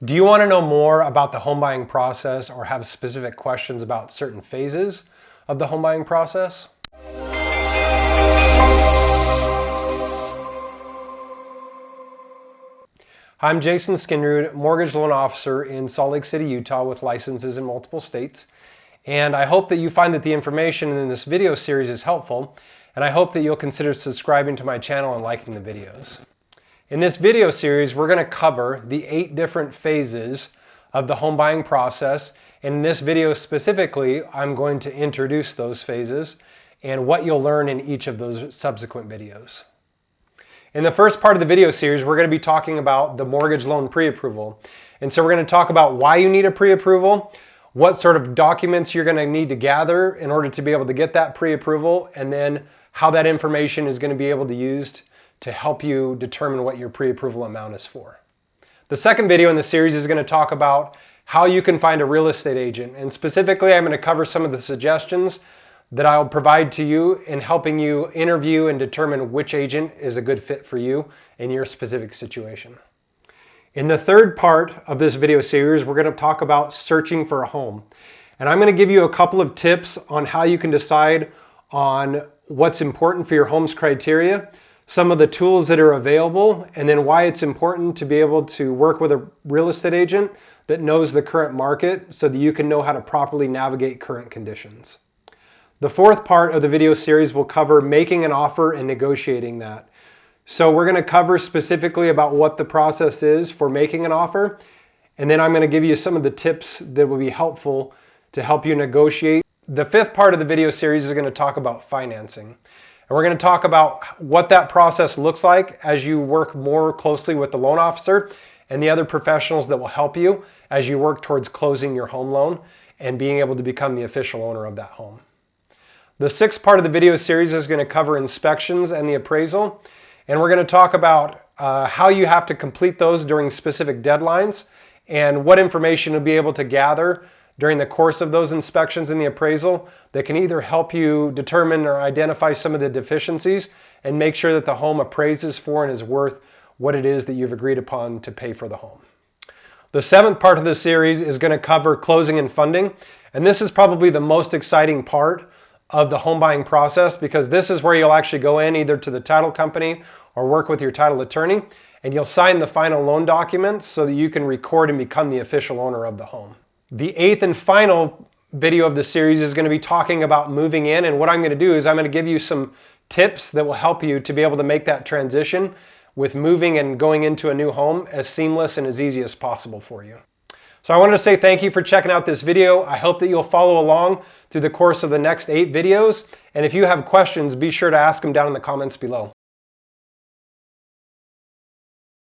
Do you want to know more about the home buying process or have specific questions about certain phases of the home buying process? I'm Jason Skinrood, mortgage loan officer in Salt Lake City, Utah with licenses in multiple states. And I hope that you find that the information in this video series is helpful, and I hope that you'll consider subscribing to my channel and liking the videos. In this video series, we're going to cover the 8 different phases of the home buying process. And in this video specifically, I'm going to introduce those phases and what you'll learn in each of those subsequent videos. In the first part of the video series, we're going to be talking about the mortgage loan pre-approval. And so we're going to talk about why you need a pre-approval, what sort of documents you're going to need to gather in order to be able to get that pre-approval, and then how that information is going to be able to be used to help you determine what your pre-approval amount is for. The second video in the series is going to talk about how you can find a real estate agent. And specifically, I'm going to cover some of the suggestions that I'll provide to you in helping you interview and determine which agent is a good fit for you in your specific situation. In the third part of this video series, we're going to talk about searching for a home. And I'm going to give you a couple of tips on how you can decide on what's important for your home's criteria, some of the tools that are available, and then why it's important to be able to work with a real estate agent that knows the current market so that you can know how to properly navigate current conditions. The fourth part of the video series will cover making an offer and negotiating that. So we're going to cover specifically about what the process is for making an offer, and then I'm going to give you some of the tips that will be helpful to help you negotiate. The fifth part of the video series is going to talk about financing. And we're going to talk about what that process looks like as you work more closely with the loan officer and the other professionals that will help you as you work towards closing your home loan and being able to become the official owner of that home. The sixth part of the video series is going to cover inspections and the appraisal. And we're going to talk about how you have to complete those during specific deadlines and what information you'll be able to gather during the course of those inspections and the appraisal that can either help you determine or identify some of the deficiencies and make sure that the home appraises for and is worth what it is that you've agreed upon to pay for the home. The seventh part of the series is going to cover closing and funding. And this is probably the most exciting part of the home buying process because this is where you'll actually go in either to the title company or work with your title attorney and you'll sign the final loan documents so that you can record and become the official owner of the home. The eighth and final video of the series is going to be talking about moving in, and what I'm going to do is I'm going to give you some tips that will help you to be able to make that transition with moving and going into a new home as seamless and as easy as possible for you. So I wanted to say thank you for checking out this video. I hope that you'll follow along through the course of the next 8 videos, and if you have questions, be sure to ask them down in the comments below.